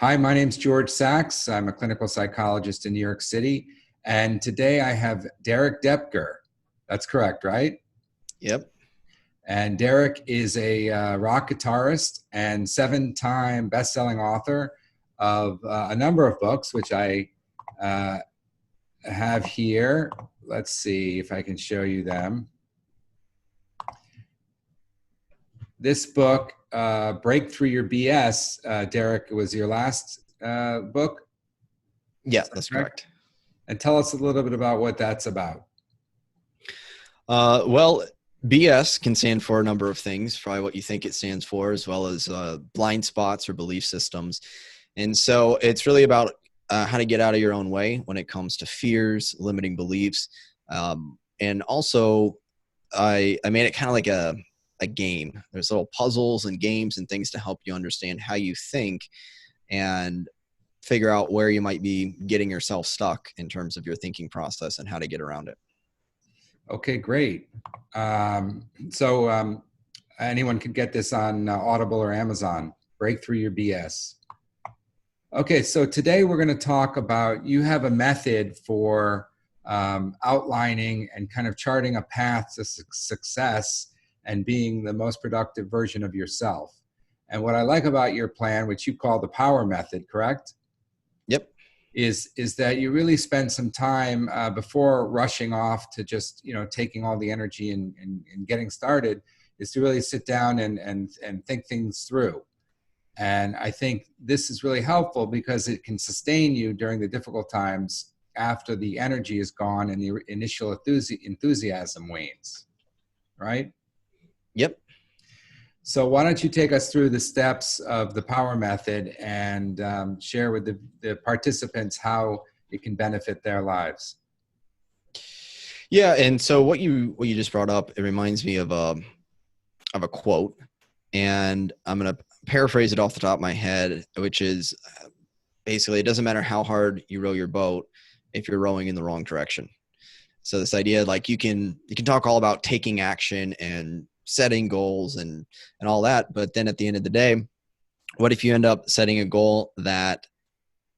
Hi, my name's George Sachs. I'm a clinical psychologist in New York City. And today I have Derek Doepker. That's correct, right? Yep. And Derek is a rock guitarist and seven-time best-selling author of a number of books, which I uh, have here. Let's see if I can show you them. This book, Break Through Your BS, Derek, was your last book? Yeah, that's correct. And tell us a little bit about what that's about. Well, BS can stand for a number of things, probably what you think it stands for, as well as blind spots or belief systems. And so it's really about how to get out of your own way when it comes to fears, limiting beliefs. And also, I made it kind of like a game. There's little puzzles and games and things to help you understand how you think and figure out where you might be getting yourself stuck in terms of your thinking process and how to get around it. Okay, great. So anyone can get this on Audible or Amazon. Break Through Your BS. Okay, so today we're going to talk about, you have a method for outlining and kind of charting a path to success and being the most productive version of yourself. And what I like about your plan, which you call the power method, correct? Yep. Is that you really spend some time before rushing off to just, taking all the energy and getting started, is to really sit down and think things through. And I think this is really helpful because it can sustain you during the difficult times after the energy is gone and the initial enthusiasm wanes, right? Yep. So why don't you take us through the steps of the power method and share with the participants how it can benefit their lives. Yeah, and so what you just brought up, it reminds me of a quote, and I'm going to paraphrase it off the top of my head, which is basically, it doesn't matter how hard you row your boat if you're rowing in the wrong direction. So this idea, like you can talk all about taking action and setting goals and all that, but then at the end of the day, what if you end up setting a goal that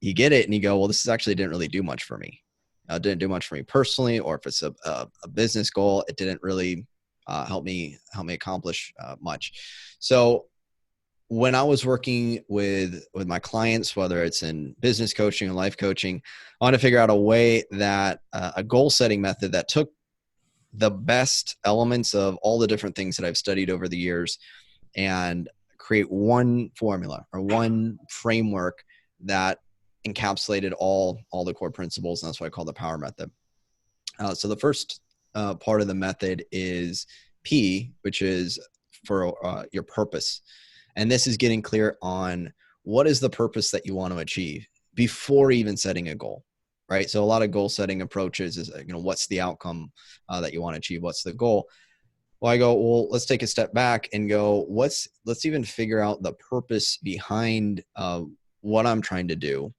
you get it and you go, well, this actually didn't really do much for me. It didn't do much for me personally, or if it's a business goal, it didn't really help me accomplish much. So when I was working with my clients, whether it's in business coaching or life coaching, I want to figure out a way that a goal setting method that took the best elements of all the different things that I've studied over the years and create one formula or one framework that encapsulated all the core principles. And that's what I call the power method. So the first part of the method is P, which is for your purpose. And this is getting clear on what is the purpose that you want to achieve before even setting a goal, right? So a lot of goal setting approaches is, what's the outcome that you want to achieve? What's the goal? Well, I go, well, let's take a step back and go, let's even figure out the purpose behind what I'm trying to do,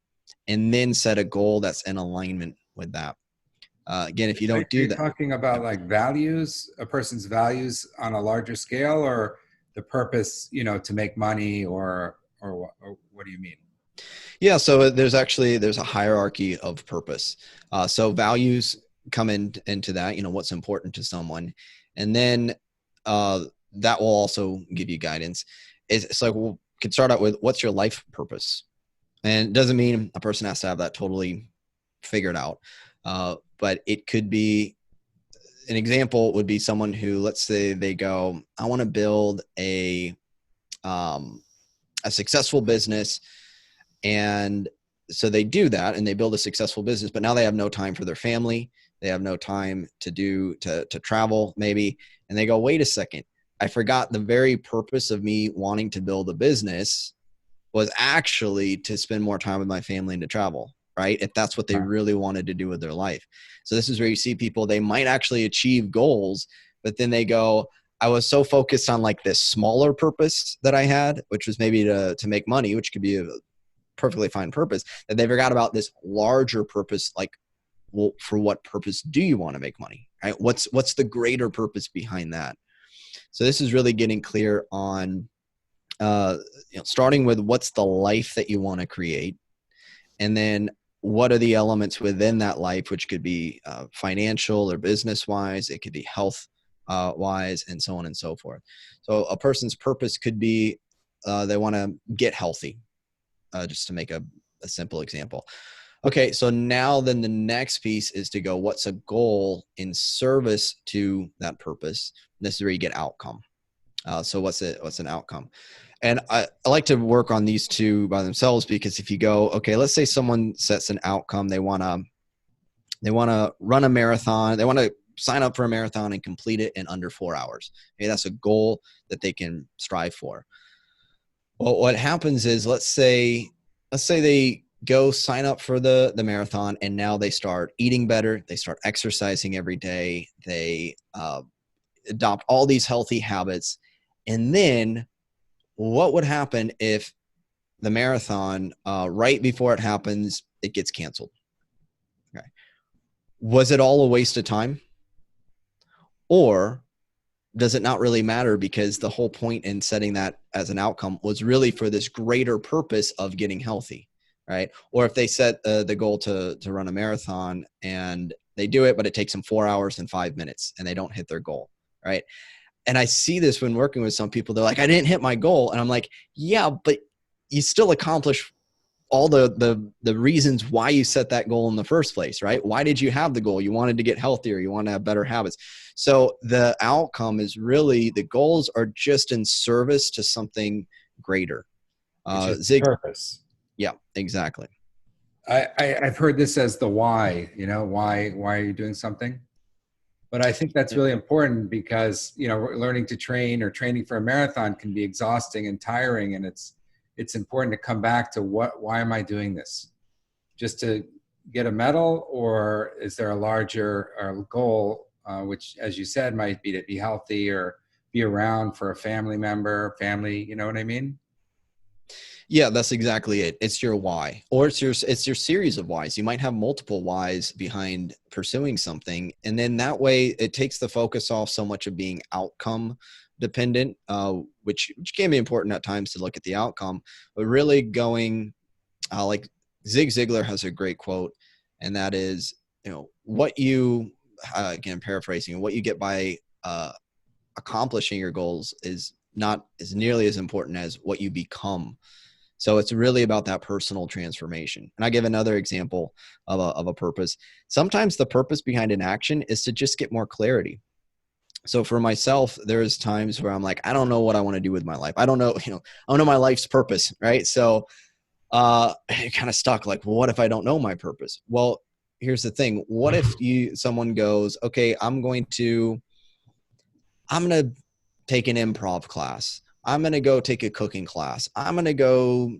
and then set a goal that's in alignment with that. Again, if you don't do that. You're talking about like values, a person's values on a larger scale, or the purpose, to make money, or what do you mean? Yeah, so there's a hierarchy of purpose. So values come into that, what's important to someone. And then that will also give you guidance. It's like, we could start out with, what's your life purpose? And it doesn't mean a person has to have that totally figured out. But it could be, an example would be someone who, let's say they go, I want to build a successful business. And so they do that and they build a successful business, but now they have no time for their family. They have no time to travel maybe. And they go, wait a second, I forgot the very purpose of me wanting to build a business was actually to spend more time with my family and to travel, right? If that's what they really wanted to do with their life. So this is where you see people, they might actually achieve goals, but then they go, I was so focused on like this smaller purpose that I had, which was maybe to make money, which could be a perfectly fine purpose, that they forgot about this larger purpose. Like, well, for what purpose do you want to make money, right? What's the greater purpose behind that? So this is really getting clear on uh, starting with what's the life that you want to create, and then what are the elements within that life, which could be financial or business wise, it could be health wise, and so on and so forth. So a person's purpose could be they want to get healthy, just to make a simple example. Okay, so now then the next piece is to go, what's a goal in service to that purpose? This is where you get outcome. So what's an outcome? And I like to work on these two by themselves, because if you go, okay, let's say someone sets an outcome, they want to run a marathon, they want to sign up for a marathon and complete it in under 4 hours. Okay, that's a goal that they can strive for. Well, what happens is, let's say they go sign up for the marathon, and now they start eating better, they start exercising every day, they adopt all these healthy habits, and then what would happen if the marathon, right before it happens, it gets canceled? Okay. Was it all a waste of time? Or does it not really matter, because the whole point in setting that as an outcome was really for this greater purpose of getting healthy, right? Or if they set the goal to run a marathon and they do it, but it takes them 4 hours and 5 minutes and they don't hit their goal, right? And I see this when working with some people. They're like, I didn't hit my goal. And I'm like, yeah, but you still accomplish all the reasons why you set that goal in the first place, right? Why did you have the goal? You wanted to get healthier. You want to have better habits. So the outcome is really, the goals are just in service to something greater. Which is Zig, purpose. yeah, exactly. I've heard this as the why, why are you doing something? But I think that's really important, because, learning to train or training for a marathon can be exhausting and tiring. And it's important to come back to why am I doing this? Just to get a medal, or is there a larger goal, which, as you said, might be to be healthy or be around for a family member, you know what I mean? Yeah, that's exactly it. It's your why, or it's your series of whys. You might have multiple whys behind pursuing something, and then that way it takes the focus off so much of being outcome dependent, which can be important at times to look at the outcome, but really going, like Zig Ziglar has a great quote, and that is, what you, again paraphrasing, what you get by accomplishing your goals is not as nearly as important as what you become. So it's really about that personal transformation. And I give another example of a purpose. Sometimes the purpose behind an action is to just get more clarity. So for myself, there's times where I'm like, I don't know what I want to do with my life. I don't know, I don't know my life's purpose, right? So kind of stuck, like, well, what if I don't know my purpose? Well, here's the thing. What if someone goes, okay, I'm going to take an improv class. I'm going to go take a cooking class. I'm going to go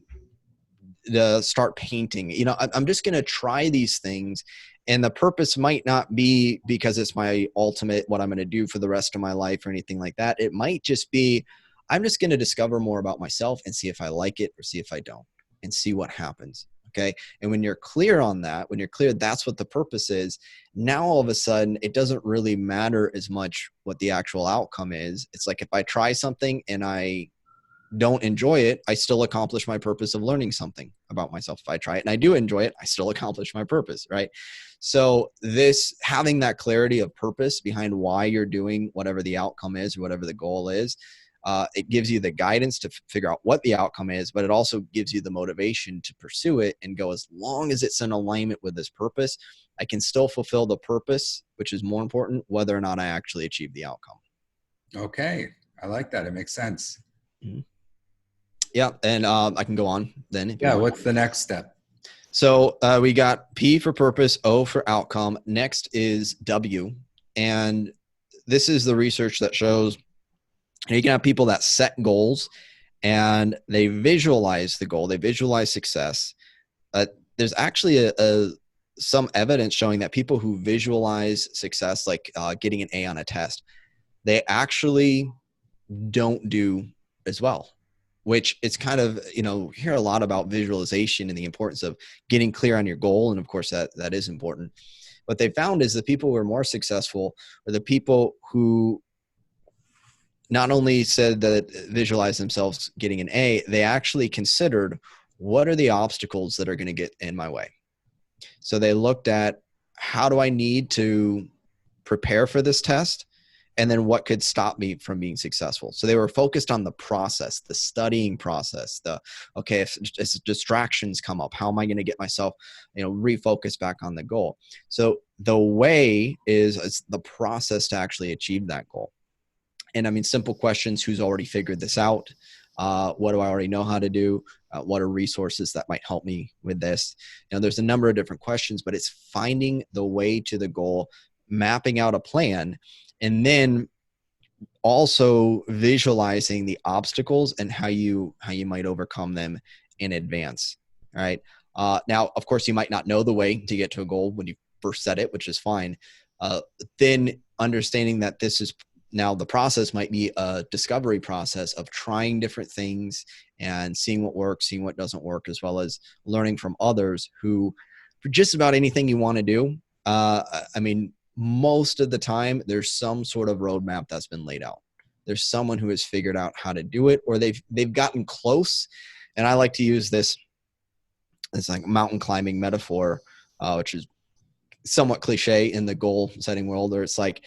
start painting. I'm just going to try these things. And the purpose might not be because it's my ultimate, what I'm going to do for the rest of my life or anything like that. It might just be, I'm just going to discover more about myself and see if I like it or see if I don't, and see what happens. Okay. And when you're clear on that, when you're clear, that's what the purpose is. Now, all of a sudden, it doesn't really matter as much what the actual outcome is. It's like, if I try something and I don't enjoy it, I still accomplish my purpose of learning something about myself. If I try it and I do enjoy it, I still accomplish my purpose, right? So this, having that clarity of purpose behind why you're doing whatever the outcome is, or whatever the goal is, it gives you the guidance to figure out what the outcome is, but it also gives you the motivation to pursue it and go, as long as it's in alignment with this purpose, I can still fulfill the purpose, which is more important, whether or not I actually achieve the outcome. Okay. I like that. It makes sense. Mm-hmm. Yeah. And I can go on then. If you want. What's the next step? So we got P for purpose, O for outcome. Next is W. And this is the research that shows you can have people that set goals and they visualize the goal, they visualize success. There's actually some evidence showing that people who visualize success, like getting an A on a test, they actually don't do as well, which it's kind of, hear a lot about visualization and the importance of getting clear on your goal. And of course that is important. What they found is the people who are more successful are the people who not only said that visualize themselves getting an A, they actually considered what are the obstacles that are going to get in my way. So they looked at how do I need to prepare for this test? And then what could stop me from being successful? So they were focused on the process, the studying process, okay, if distractions come up, how am I going to get myself, refocus back on the goal? So the way is the process to actually achieve that goal. And I mean, simple questions, who's already figured this out? What do I already know how to do? What are resources that might help me with this? There's a number of different questions, but it's finding the way to the goal, mapping out a plan, and then also visualizing the obstacles and how you might overcome them in advance. All right. Now, of course, you might not know the way to get to a goal when you first set it, which is fine. Then understanding that this is now the process might be a discovery process of trying different things and seeing what works, seeing what doesn't work, as well as learning from others who, for just about anything you want to do, I mean, most of the time there's some sort of roadmap that's been laid out. There's someone who has figured out how to do it, or they've gotten close. And I like to use this as like mountain climbing metaphor, which is somewhat cliche in the goal setting world, where it's like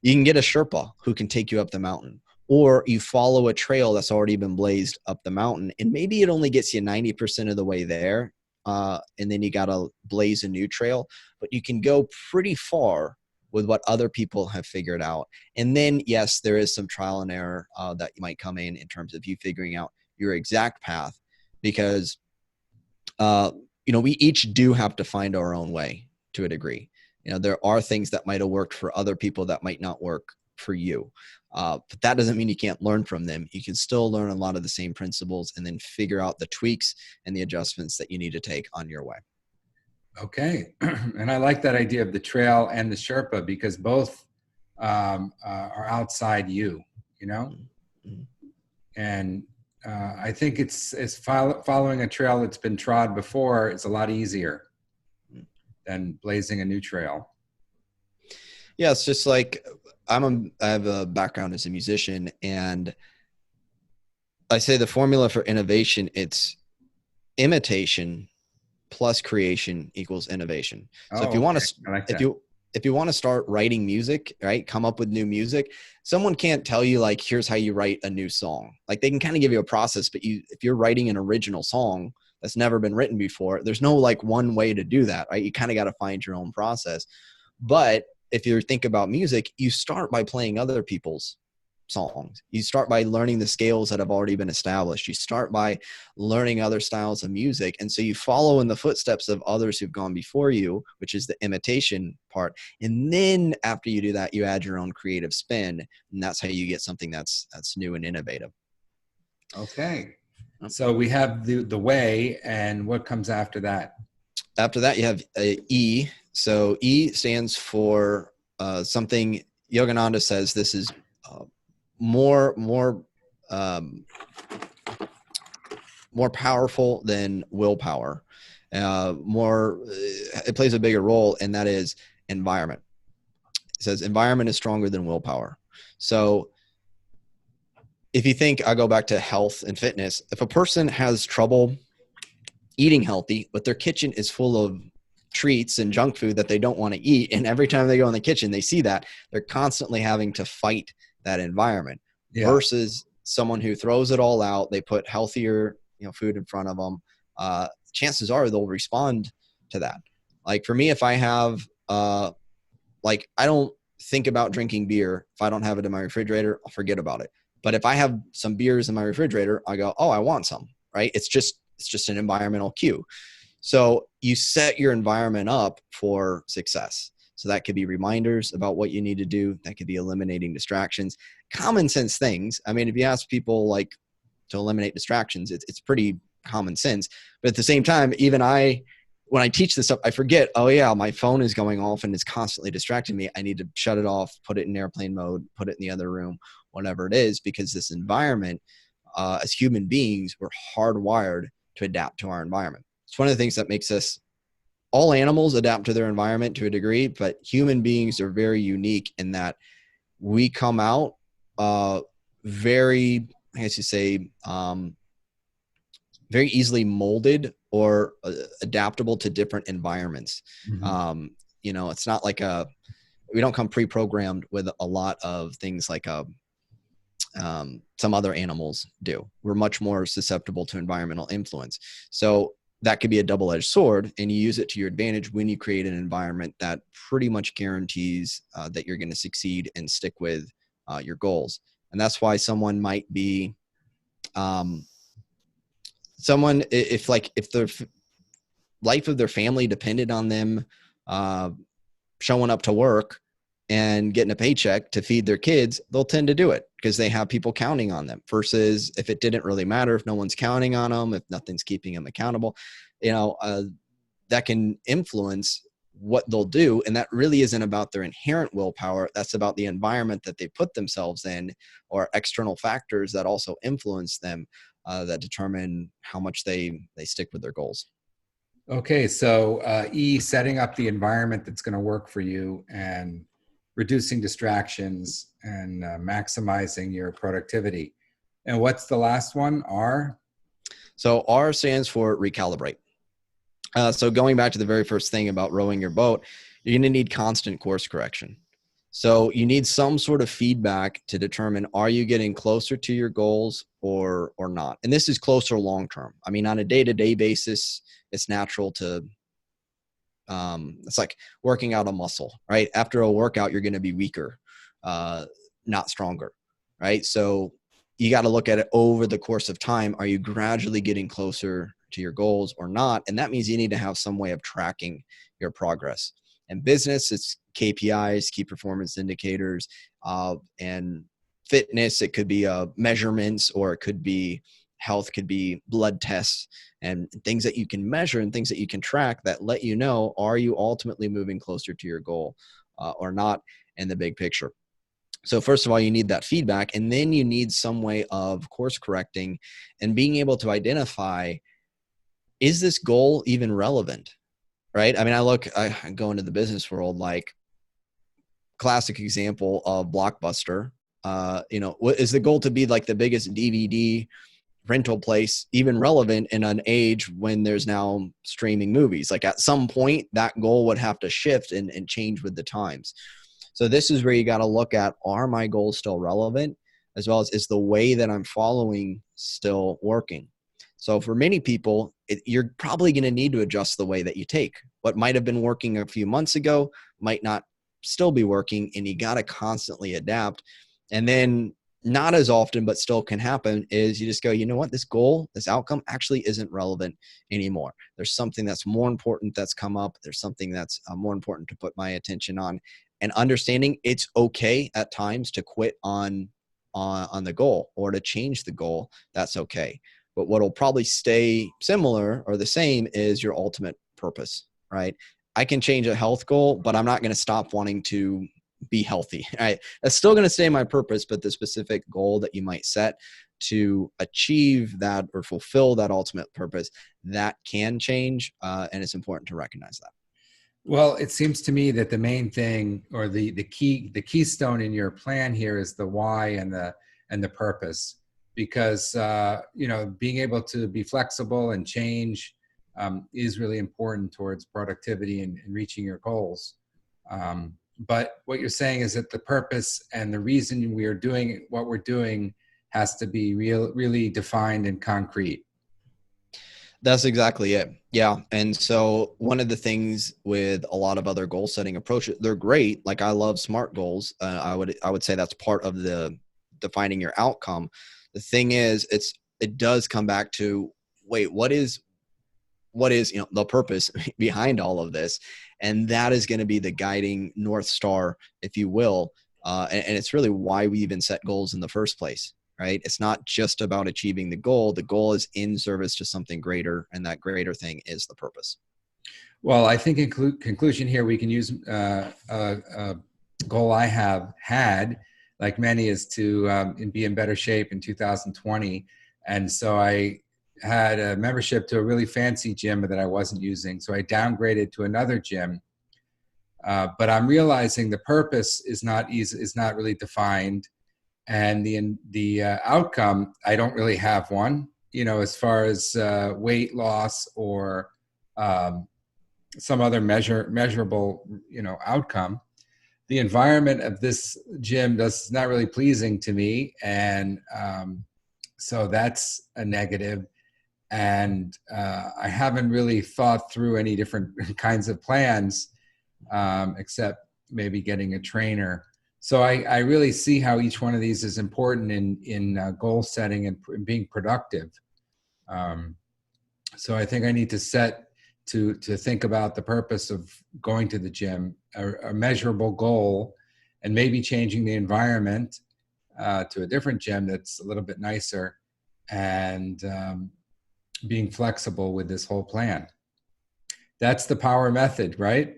you can get a Sherpa who can take you up the mountain, or you follow a trail that's already been blazed up the mountain, and maybe it only gets you 90% of the way there. And then you got to blaze a new trail, but you can go pretty far with what other people have figured out. And then, yes, there is some trial and error that might come in terms of you figuring out your exact path, because, we each do have to find our own way to a degree. There are things that might have worked for other people that might not work for you. But that doesn't mean you can't learn from them. You can still learn a lot of the same principles and then figure out the tweaks and the adjustments that you need to take on your way. Okay. And I like that idea of the trail and the Sherpa, because both are outside you, Mm-hmm. and I think it's following a trail that's been trod before is a lot easier than blazing a new trail. Yeah, it's just like I have a background as a musician, and I say the formula for innovation, it's imitation plus creation equals innovation. So if you want to, I like if that. you want to start writing music, right, come up with new music, someone can't tell you like, here's how you write a new song. Like they can kind of give you a process, but if you're writing an original song that's never been written before, there's no like one way to do that, right? You kind of got to find your own process. But if you think about music, you start by playing other people's songs. You start by learning the scales that have already been established. You start by learning other styles of music. And so you follow in the footsteps of others who've gone before you, which is the imitation part. And then after you do that, you add your own creative spin. And that's how you get something that's new and innovative. Okay. So we have the way, and what comes after that? After that, you have E. So E stands for something Yogananda says this is more powerful than willpower. It plays a bigger role, and that is environment. It says environment is stronger than willpower. So if you think, I go back to health and fitness, if a person has trouble eating healthy, but their kitchen is full of treats and junk food that they don't want to eat, and every time they go in the kitchen, they see that, they're constantly having to fight that environment. Yeah. Versus someone who throws it all out, they put healthier, food in front of them. Chances are they'll respond to that. Like for me, if I have, I don't think about drinking beer. If I don't have it in my refrigerator, I'll forget about it. But if I have some beers in my refrigerator, I go, oh, I want some, right? It's just an environmental cue. So you set your environment up for success. So that could be reminders about what you need to do. That could be eliminating distractions, common sense things. I mean, if you ask people like to eliminate distractions, it's pretty common sense. But at the same time, even when I teach this stuff, I forget, oh yeah, my phone is going off and it's constantly distracting me. I need to shut it off, put it in airplane mode, put it in the other room, whatever it is, because this environment, as human beings, we're hardwired to adapt to our environment. It's one of the things that makes us, all animals adapt to their environment to a degree, but human beings are very unique in that we come out very, I guess you say, very easily molded or adaptable to different environments. Mhm. Um, it's not like we don't come pre-programmed with a lot of things like some other animals do. We're much more susceptible to environmental influence. So that could be a double-edged sword, and you use it to your advantage when you create an environment that pretty much guarantees that you're going to succeed and stick with your goals. And that's why someone might be um, someone if the life of their family depended on them uh, showing up to work and getting a paycheck to feed their kids, they'll tend to do it because they have people counting on them, versus if it didn't really matter, if no one's counting on them, if nothing's keeping them accountable, that can influence what they'll do. And that really isn't about their inherent willpower. That's about the environment that they put themselves in, or external factors that also influence them, that determine how much they stick with their goals. Okay, so E, setting up the environment that's going to work for you and reducing distractions and maximizing your productivity. And what's the last one? R? So R stands for recalibrate. So going back to the very first thing about rowing your boat, you're going to need constant course correction. So you need some sort of feedback to determine, are you getting closer to your goals or not? And this is closer long term. I mean, on a day-to-day basis, it's natural to it's like working out a muscle, right? After a workout, you're going to be weaker, not stronger, right? So you got to look at it over the course of time. Are you gradually getting closer to your goals or not? And that means you need to have some way of tracking your progress. In business, it's KPIs, key performance indicators, and fitness. It could be measurements, or it could be health, could be blood tests and things that you can measure and things that you can track that let you know, are you ultimately moving closer to your goal or not in the big picture. So first of all, you need that feedback, and then you need some way of course correcting and being able to identify, is this goal even relevant? Right? I mean, I go into the business world, like classic example of Blockbuster. What is the goal, to be like the biggest DVD rental place even relevant in an age when there's now streaming movies? Like at some point that goal would have to shift and change with the times. So this is where you got to look at, are my goals still relevant, as well as is the way that I'm following still working? So for many people, you're probably going to need to adjust the way that you take. What might have been working a few months ago might not still be working, and you got to constantly adapt. And then not as often, but still can happen, is you just go, you know what, this goal, this outcome actually isn't relevant anymore. There's something that's more important that's come up. There's something that's more important to put my attention on, and understanding it's okay at times to quit on the goal or to change the goal. That's okay. But what will probably stay similar or the same is your ultimate purpose, right? I can change a health goal, but I'm not going to stop wanting to be healthy. Right? That's still going to stay my purpose, but the specific goal that you might set to achieve that or fulfill that ultimate purpose, that can change, and it's important to recognize that. Well, it seems to me that the main thing, or the keystone in your plan here, is the why and the purpose. Because being able to be flexible and change is really important towards productivity and reaching your goals. But what you're saying is that the purpose and the reason we are doing what we're doing has to be really defined and concrete. That's exactly it. Yeah. And so one of the things with a lot of other goal setting approaches, they're great. Like I love SMART goals. I would say that's part of the defining your outcome. The thing is, it does come back to, wait, what is the purpose behind all of this? And that is going to be the guiding North Star, if you will. And it's really why we even set goals in the first place. Right? It's not just about achieving the goal. The goal is in service to something greater, and that greater thing is the purpose. Well, I think in conclusion here, we can use a goal I have had, like many, is to be in better shape in 2020. And so I had a membership to a really fancy gym that I wasn't using. So I downgraded to another gym. But I'm realizing the purpose is not really defined. and the outcome, I don't really have one, as far as weight loss or some other measurable, outcome. The environment of this gym is not really pleasing to me, and so that's a negative. And I haven't really thought through any different kinds of plans, except maybe getting a trainer. So I really see how each one of these is important in goal setting and being productive. Um, so I think I need to think about the purpose of going to the gym, a measurable goal, and maybe changing the environment to a different gym that's a little bit nicer, and being flexible with this whole plan. That's the power method, right?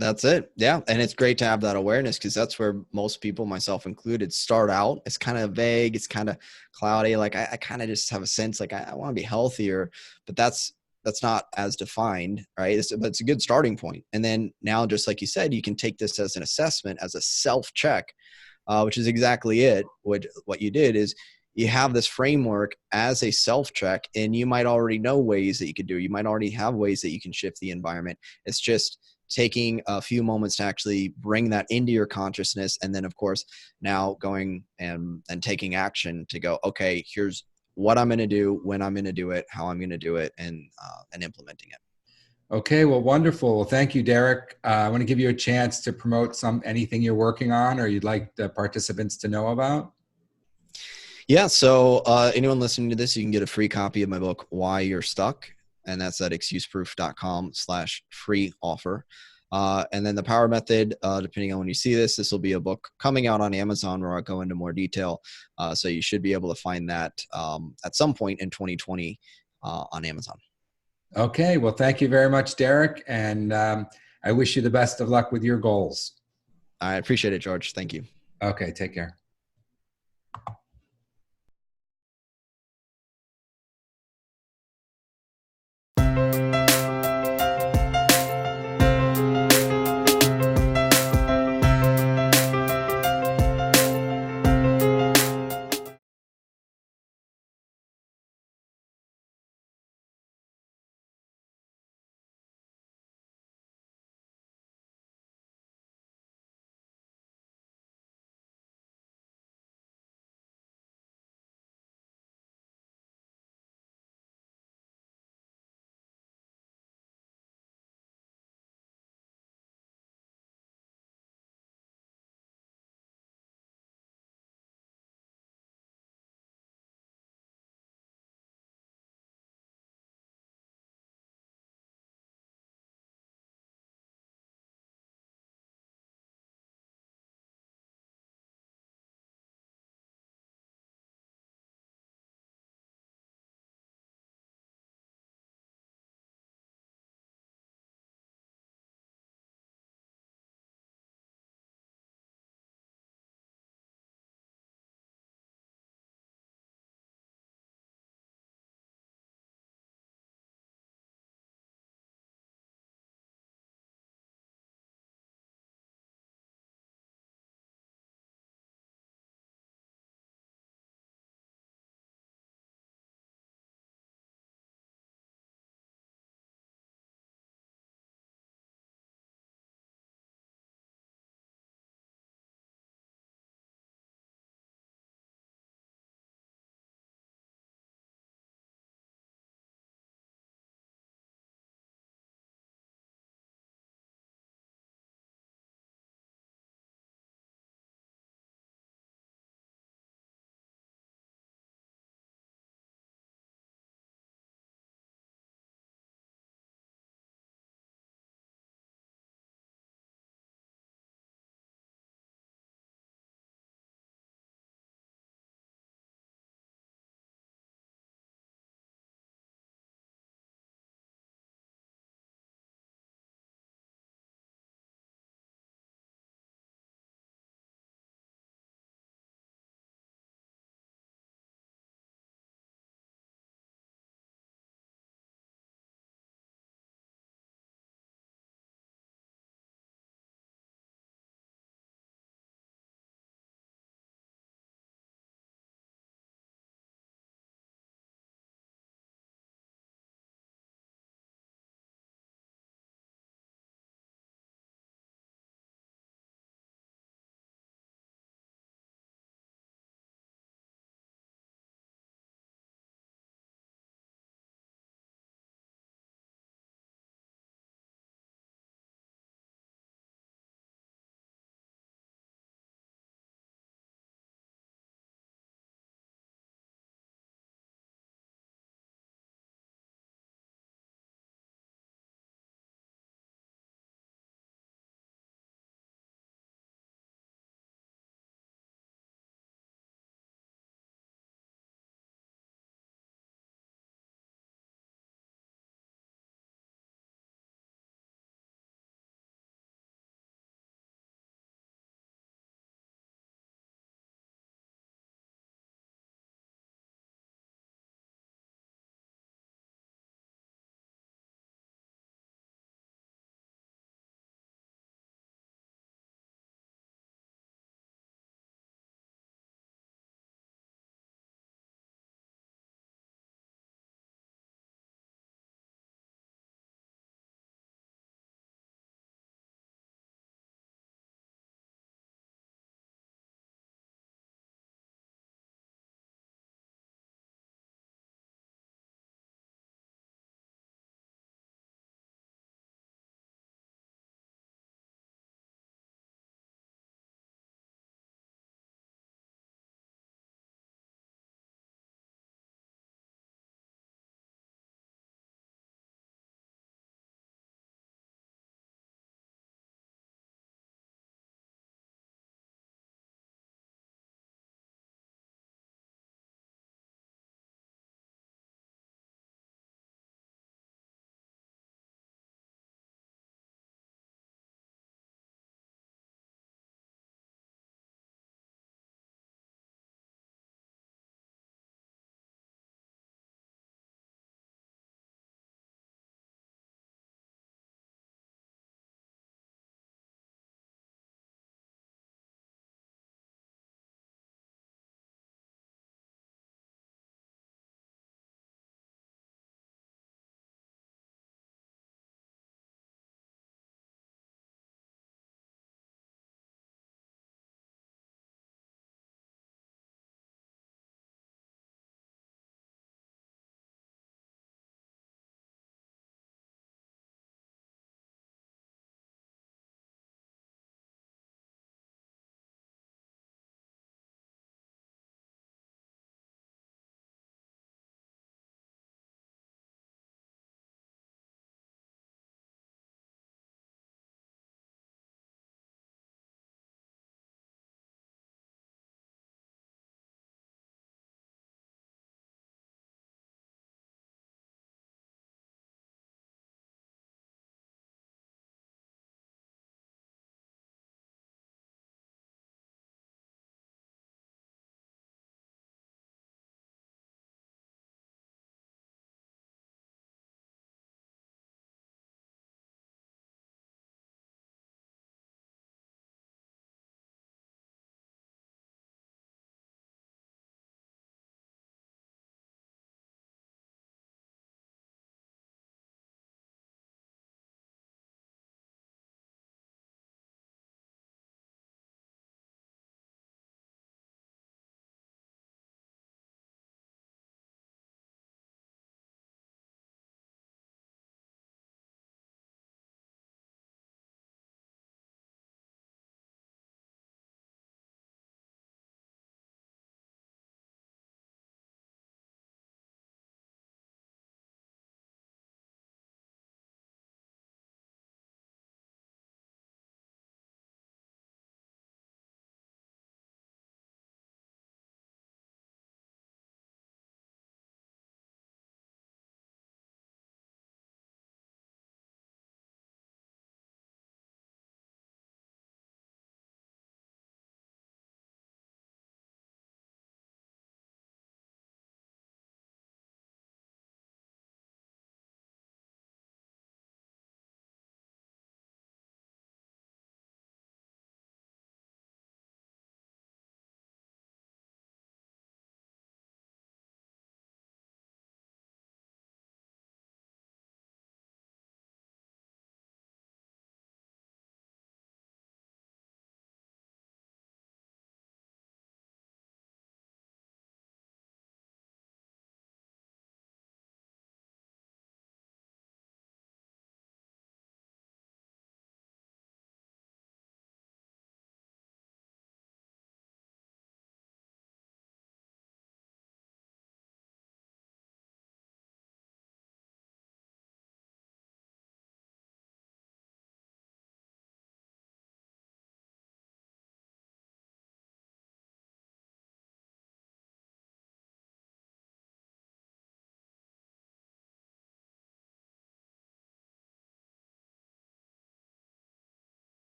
That's it. Yeah. And it's great to have that awareness, because that's where most people, myself included, start out. It's kind of vague. It's kind of cloudy. Like I kind of just have a sense like I want to be healthier, but that's not as defined, right? But it's a good starting point. And then now, just like you said, you can take this as an assessment, as a self-check, which is exactly it. What you did is you have this framework as a self-check, and you might already know ways that you could do. You might already have ways that you can shift the environment. It's just taking a few moments to actually bring that into your consciousness. And then, of course, now going and taking action to go, okay, here's what I'm going to do, when I'm going to do it, how I'm going to do it, and implementing it. Okay, well, wonderful. Well, thank you, Derek. I want to give you a chance to promote anything you're working on or you'd like the participants to know about. Yeah. So anyone listening to this, you can get a free copy of my book, Why You're Stuck. And that's at excuseproof.com/free offer. And then the power method, depending on when you see this will be a book coming out on Amazon where I'll go into more detail. So you should be able to find that at some point in 2020 on Amazon. Okay. Well, thank you very much, Derek. And I wish you the best of luck with your goals. I appreciate it, George. Thank you. Okay. Take care.